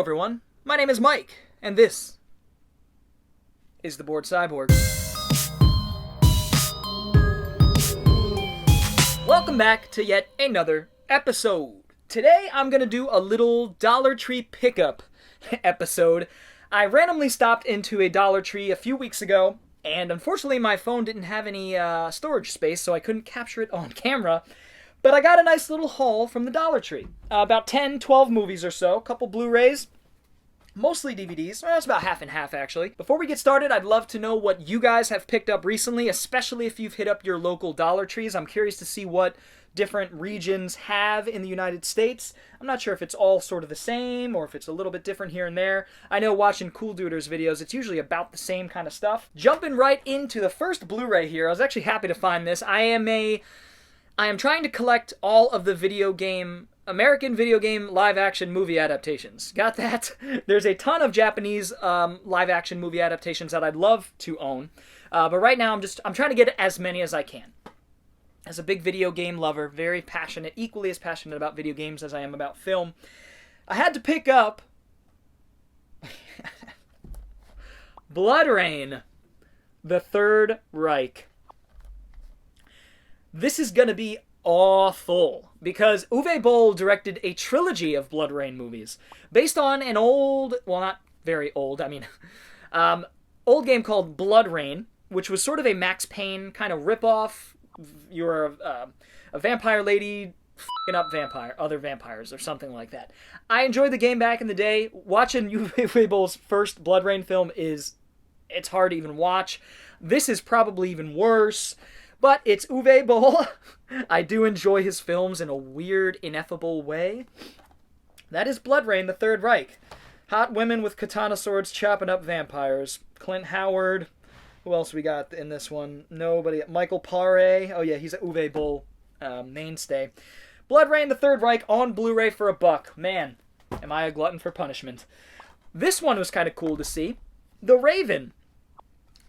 everyone. My name is Mike, and this is the Bored Cyborg. Welcome back to yet another episode. Today I'm going to do a little Dollar Tree pickup episode. I randomly stopped into a Dollar Tree a few weeks ago, and unfortunately my phone didn't have any storage space, so I couldn't capture it on camera. But I got a nice little haul from the Dollar Tree. About 10, 12 movies or so, a couple Blu-rays, mostly DVDs. Well, it's about half and half, actually. Before we get started, I'd love to know what you guys have picked up recently, especially if you've hit up your local Dollar Trees. I'm curious to see what different regions have in the United States. I'm not sure if it's all sort of the same or if it's a little bit different here and there. I know watching Cool Duders videos, it's usually about the same kind of stuff. Jumping right into the first Blu-ray here, I was actually happy to find this. I am trying to collect all of the American video game live-action movie adaptations. Got that? There's a ton of Japanese live-action movie adaptations that I'd love to own. But right now, I'm trying to get as many as I can. As a big video game lover, very passionate, equally as passionate about video games as I am about film, I had to pick up BloodRayne, The Third Reich. This is going to be awful, because Uwe Boll directed a trilogy of BloodRayne movies, based on an old, well, not very old, old game called BloodRayne, which was sort of a Max Payne kind of ripoff. You're a vampire lady f***ing up other vampires, or something like that. I enjoyed the game back in the day. Watching Uwe Boll's first BloodRayne film it's hard to even watch. This is probably even worse. But it's Uwe Boll. I do enjoy his films in a weird, ineffable way. That is BloodRayne, The Third Reich. Hot women with katana swords chopping up vampires. Clint Howard. Who else we got in this one? Nobody. Michael Paré. Oh yeah, he's an Uwe Boll mainstay. BloodRayne, The Third Reich on Blu-ray for $1. Man, am I a glutton for punishment. This one was kind of cool to see. The Raven.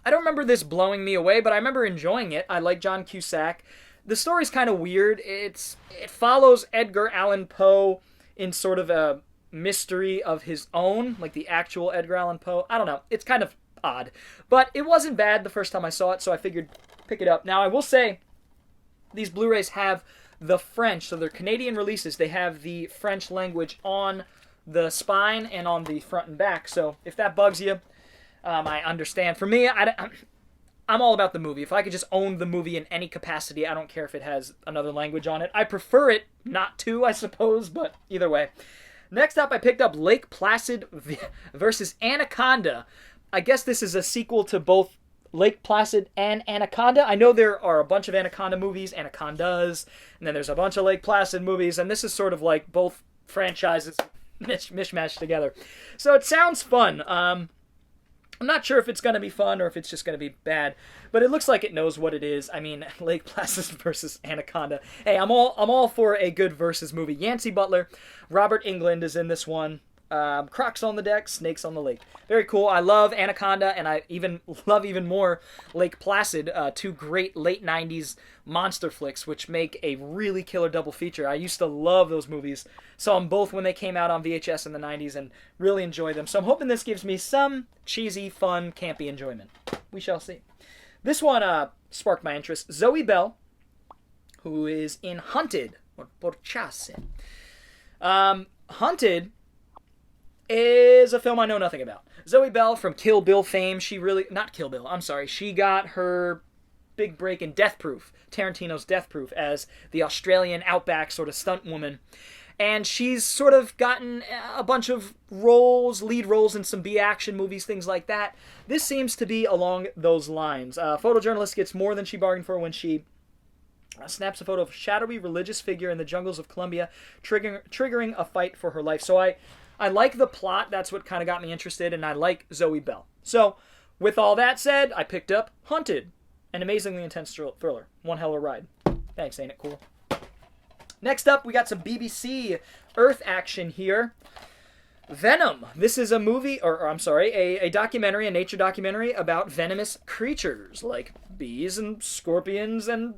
I don't remember this blowing me away, but I remember enjoying it. I like John Cusack. The story's kind of weird. It follows Edgar Allan Poe in sort of a mystery of his own, like the actual Edgar Allan Poe. I don't know. It's kind of odd. But it wasn't bad the first time I saw it, so I figured pick it up. Now, I will say, these Blu-rays have the French, so they're Canadian releases. They have the French language on the spine and on the front and back, so if that bugs you, I understand. For me, I'm all about the movie. If I could just own the movie in any capacity, I don't care if it has another language on it. I prefer it not to, I suppose, but either way. Next up, I picked up Lake Placid versus Anaconda. I guess this is a sequel to both Lake Placid and Anaconda. I know there are a bunch of Anaconda movies, Anacondas, and then there's a bunch of Lake Placid movies, and this is sort of like both franchises mishmashed together. So it sounds fun. I'm not sure if it's going to be fun or if it's just going to be bad, but it looks like it knows what it is. I mean, Lake Placid versus Anaconda. Hey, I'm all for a good versus movie. Yancey Butler, Robert Englund is in this one. Crocs on the deck, snakes on the lake. Very cool. I love Anaconda, and I love even more Lake Placid, two great late 90s monster flicks, which make a really killer double feature. I used to love those movies. Saw them both when they came out on VHS in the 90s and really enjoyed them. So I'm hoping this gives me some cheesy, fun, campy enjoyment. We shall see. This one sparked my interest. Zoe Bell, who is in Hunted, or Porchace. Hunted is a film I know nothing about. Zoe Bell from Kill Bill fame, she got her big break in Death Proof, Tarantino's Death Proof, as the Australian outback sort of stunt woman. And she's sort of gotten a bunch of lead roles in some B-action movies, things like that. This seems to be along those lines. Photojournalist gets more than she bargained for when she snaps a photo of a shadowy religious figure in the jungles of Colombia, triggering a fight for her life. So I like the plot. That's what kind of got me interested, and I like Zoe Bell. So, with all that said, I picked up Hunted, an amazingly intense thriller. One hell of a ride. Thanks, ain't it cool? Next up, we got some BBC Earth action here. Venom. This is a movie, a documentary, a nature documentary about venomous creatures like bees and scorpions and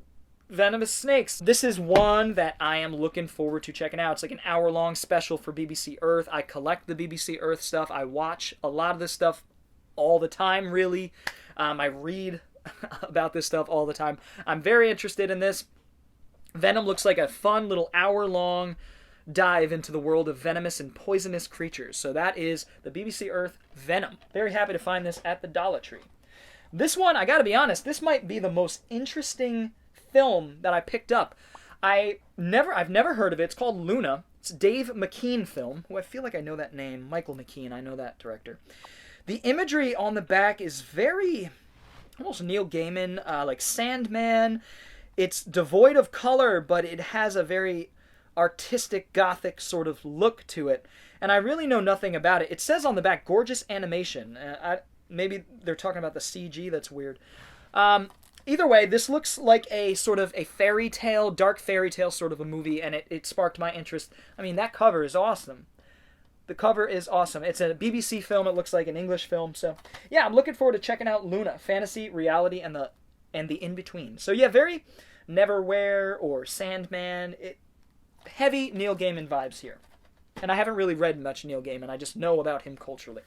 venomous snakes. This is one that I am looking forward to checking out. It's like an hour-long special for BBC Earth. I collect the BBC Earth stuff. I watch a lot of this stuff all the time, really. I read about this stuff all the time. I'm very interested in this. Venom looks like a fun little hour-long dive into the world of venomous and poisonous creatures. So that is the BBC Earth Venom. Very happy to find this at the Dollar Tree. This one, I gotta be honest, this might be the most interesting film that I picked up. I've never heard of it. It's called Luna. It's a Dave McKean film. Oh, I feel like I know that name. Michael McKean, I know that director. The imagery on the back is very, almost Neil Gaiman, like Sandman. It's devoid of color, but it has a very artistic, gothic sort of look to it. And I really know nothing about it. It says on the back, gorgeous animation. Maybe they're talking about the CG. That's weird. Either way, this looks like a sort of a fairy tale, dark fairy tale sort of a movie, and it sparked my interest. I mean, that cover is awesome. The cover is awesome. It's a BBC film. It looks like an English film. So, yeah, I'm looking forward to checking out Luna. Fantasy, reality, and the in-between. So, yeah, very Neverwhere or Sandman. Heavy Neil Gaiman vibes here. And I haven't really read much Neil Gaiman. I just know about him culturally,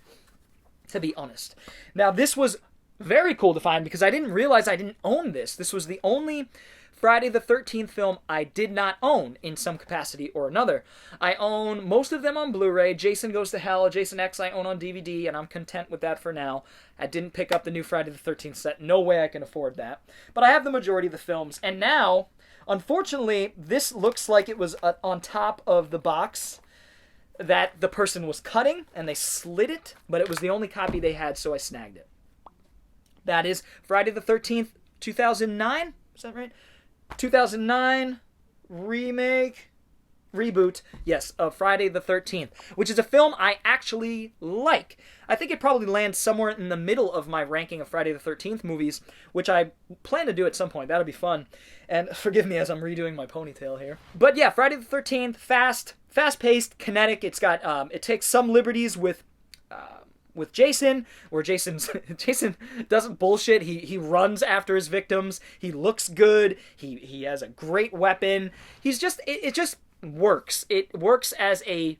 to be honest. Now, this was very cool to find because I didn't realize I didn't own this. This was the only Friday the 13th film I did not own in some capacity or another. I own most of them on Blu-ray. Jason Goes to Hell, Jason X I own on DVD, and I'm content with that for now. I didn't pick up the new Friday the 13th set. No way I can afford that. But I have the majority of the films. And now, unfortunately, this looks like it was on top of the box that the person was cutting, and they slid it, but it was the only copy they had, so I snagged it. That is Friday the 13th, 2009? Is that right? 2009 reboot, yes, of Friday the 13th, which is a film I actually like. I think it probably lands somewhere in the middle of my ranking of Friday the 13th movies, which I plan to do at some point. That'll be fun. And forgive me as I'm redoing my ponytail here. But yeah, Friday the 13th, fast-paced, kinetic. It's got, it takes some liberties with Jason, where Jason doesn't bullshit. He runs after his victims. He looks good. He has a great weapon. He's just it just works. It works as an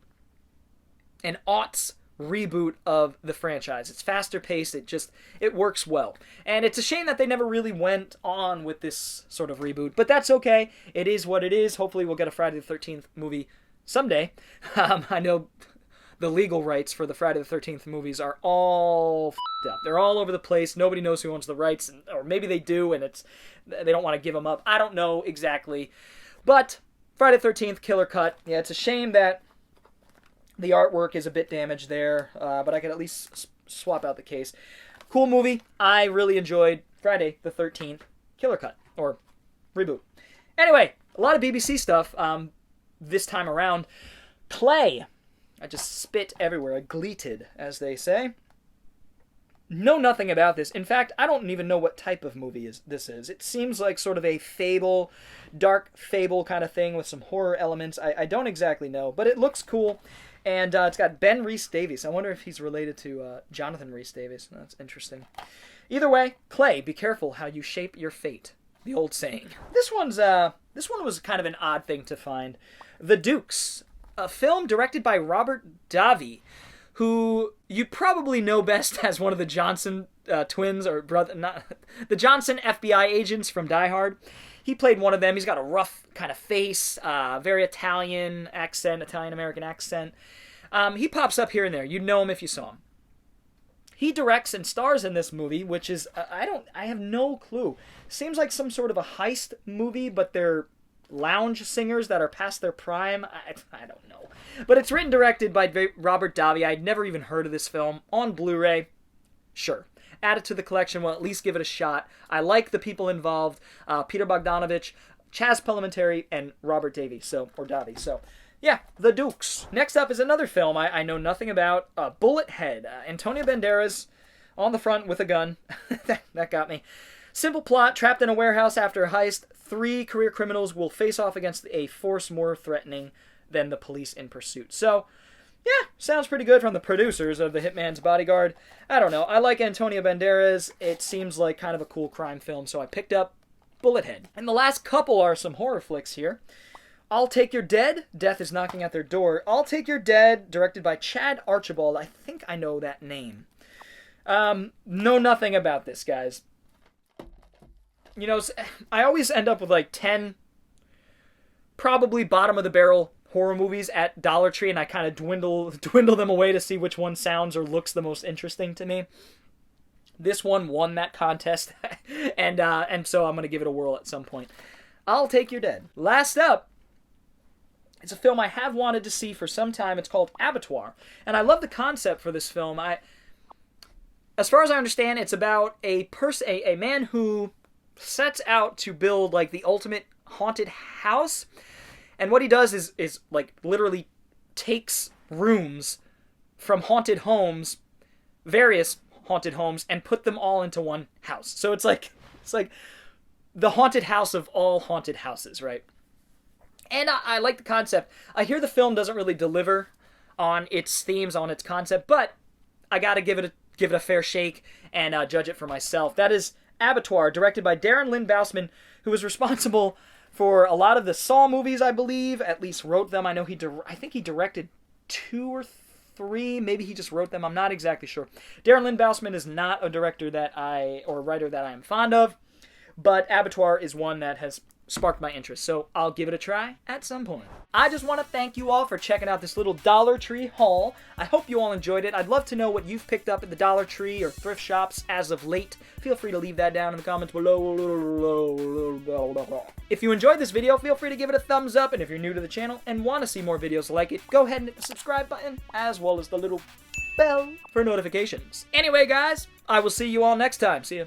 aughts reboot of the franchise. It's faster paced. It works well. And it's a shame that they never really went on with this sort of reboot, but that's okay. It is what it is. Hopefully we'll get a Friday the 13th movie someday. I know the legal rights for the Friday the 13th movies are all f***ed up. They're all over the place. Nobody knows who owns the rights, or maybe they do, and they don't want to give them up. I don't know exactly. But Friday the 13th, Killer Cut. Yeah, it's a shame that the artwork is a bit damaged there, but I could at least swap out the case. Cool movie. I really enjoyed Friday the 13th, Killer Cut, or reboot. Anyway, a lot of BBC stuff this time around. Clay. I just spit everywhere. I gleated, as they say. Know nothing about this. In fact, I don't even know what type of movie this is. It seems like sort of a fable, dark fable kind of thing with some horror elements. I don't exactly know, but it looks cool. And it's got Ben Rhys-Davies. I wonder if he's related to Jonathan Rhys-Davies. That's interesting. Either way, Clay, be careful how you shape your fate. The old saying. This one was kind of an odd thing to find. The Dukes. A film directed by Robert Davi, who you probably know best as one of the Johnson twins, or the Johnson FBI agents from Die Hard. He played one of them. He's got a rough kind of face, very Italian accent, Italian-American accent. He pops up here and there. You'd know him if you saw him. He directs and stars in this movie, which is, I have no clue. Seems like some sort of a heist movie, but they're lounge singers that are past their prime. I don't know. But it's written and directed by Robert Davi. I'd never even heard of this film. On Blu-ray, sure. Add it to the collection. Well, at least give it a shot. I like the people involved. Peter Bogdanovich, Chaz Palminteri, and Robert Davi. Davi. So, yeah, The Dukes. Next up is another film I know nothing about. Bullet Head. Antonio Banderas on the front with a gun. that got me. Simple plot. Trapped in a warehouse after a heist. 3 career criminals will face off against a force more threatening than the police in pursuit. So, yeah, sounds pretty good from the producers of The Hitman's Bodyguard. I don't know. I like Antonio Banderas. It seems like kind of a cool crime film, so I picked up Bullethead. And the last couple are some horror flicks here. I'll Take Your Dead, Death is Knocking at Their Door. I'll Take Your Dead, directed by Chad Archibald. I think I know that name. Know nothing about this, guys. You know, I always end up with like 10 probably bottom of the barrel horror movies at Dollar Tree, and I kind of dwindle them away to see which one sounds or looks the most interesting to me. This one won that contest, and so I'm going to give it a whirl at some point. I'll Take Your Dead. Last up, it's a film I have wanted to see for some time. It's called Abattoir, and I love the concept for this film. As far as I understand, it's about a man who sets out to build like the ultimate haunted house, and what he does is like literally takes rooms from haunted homes, various haunted homes, and put them all into one house. So it's like the haunted house of all haunted houses, right? And I like the concept. I hear the film doesn't really deliver on its themes, on its concept, but I gotta give it a fair shake and judge it for myself. That is Abattoir, directed by Darren Lynn Bousman, who was responsible for a lot of the Saw movies, I believe. At least wrote them. I know I think he directed 2 or 3. Maybe he just wrote them. I'm not exactly sure. Darren Lynn Bousman is not a director or writer that I am fond of, but Abattoir is one that has sparked my interest, so I'll give it a try at some point. I just want to thank you all for checking out this little Dollar Tree haul. I hope you all enjoyed it. I'd love to know what you've picked up at the Dollar Tree or thrift shops as of late. Feel free to leave that down in the comments below. If you enjoyed this video, feel free to give it a thumbs up, and if you're new to the channel and want to see more videos like it, go ahead and hit the subscribe button, as well as the little bell for notifications. Anyway, guys, I will see you all next time. See ya.